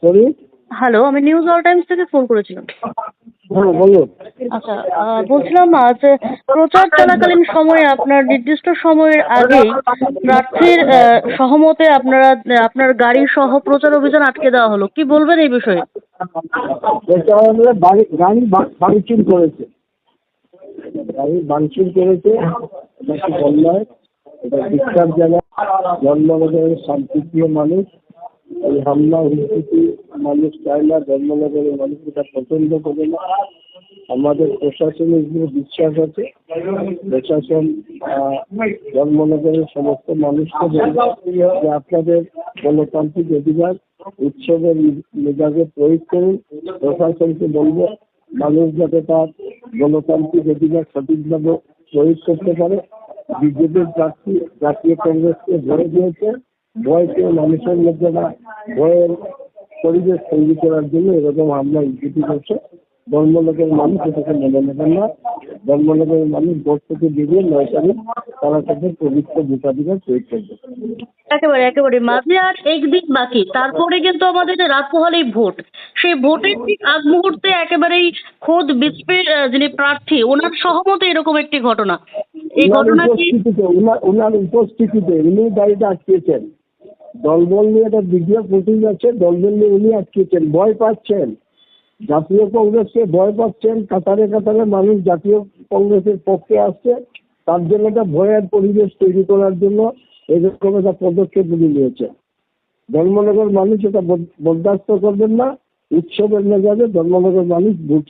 Sorry. Hello, আমি news all Times থেকে phone করেছিলাম। হ্যাঁ বলুন। আচ্ছা, বলছিলাম যে প্রচার চলাকালীন সময়ে আপনার নির্দিষ্ট সময়ের আগেই প্রার্থীর সহমতে আপনার গাড়ি সহ প্রচার অভিযান আটকে দেওয়া হলো। কি বলবেন এই বিষয়ে? এটা হলে ভাঙচুর করেছে, গাড়ি ভাঙচুর করেছে। এটা কি বন্যায়, এটা বিখ্যাত জায়গা, ধর্মনগরের শান্তিপ্রিয় মানুষ। এই হামলা হুমকি মানুষ চায় না, ধর্মনগরের মানুষ এটা পছন্দ করে না। আমাদের প্রশাসনের উপরে বিশ্বাস আছে। প্রশাসন ধর্মনগরের সমস্ত মানুষকে বলবে যে আপনাদের গণতান্ত্রিক অধিকার উৎসবের মেজাজে প্রয়োগ করুন। প্রশাসনকে বলবো মানুষ যাতে তার গণতান্ত্রিক অধিকার সঠিকভাবে প্রয়োগ করতে পারে। বিজেপির প্রার্থী জাতীয় কংগ্রেসকে ভয় দিয়েছে, ভয়কে মানুষের মধ্যে না ভয়ের পরিবেশ তৈরি করার জন্য এরকম হামলা ইস্যুটি করছে। ধর্মনগরের মানুষ এটাকে মেনে নেবেন না। ধর্মনগরের মানুষ ভোট থেকে বেরিয়ে 9 তারিখ তারা তাদের পবিত্র ভোটাধিকার প্রয়োগ করবে। একেবারে মাঝে আর একদিন বাকি, তারপরে কিন্তু আমাদের রাত পোহালেই ভোট। সেই ভোটের ঠিক আগ মুহূর্তে একেবারেই খোদ বিজেপির যিনি প্রার্থী ওনার সহমতে এরকম একটি ঘটনা। এই ঘটনা কি ওনার উপস্থিতিতে উনি গাড়িটা আটকেছেন। দলবল নিয়ে একটা ভিডিও ফুটেজ আছে, দলবল নিয়ে উনি আটকেছেন, ভয় পাচ্ছেন। জাতীয় কংগ্রেসকে ভয় পাচ্ছেন, কাতারে কাতারে মানুষ জাতীয় কংগ্রেসের পক্ষে আসছে। তার জন্য একটা ভয়ের পরিবেশ তৈরি করার জন্য এরকম একটা পদক্ষেপ উনি নিয়েছেন। ধর্মনগর মানুষ এটা বরদাস্ত করবেন না। উৎসবের মেজাজে ধর্মনগর মানুষ ভোট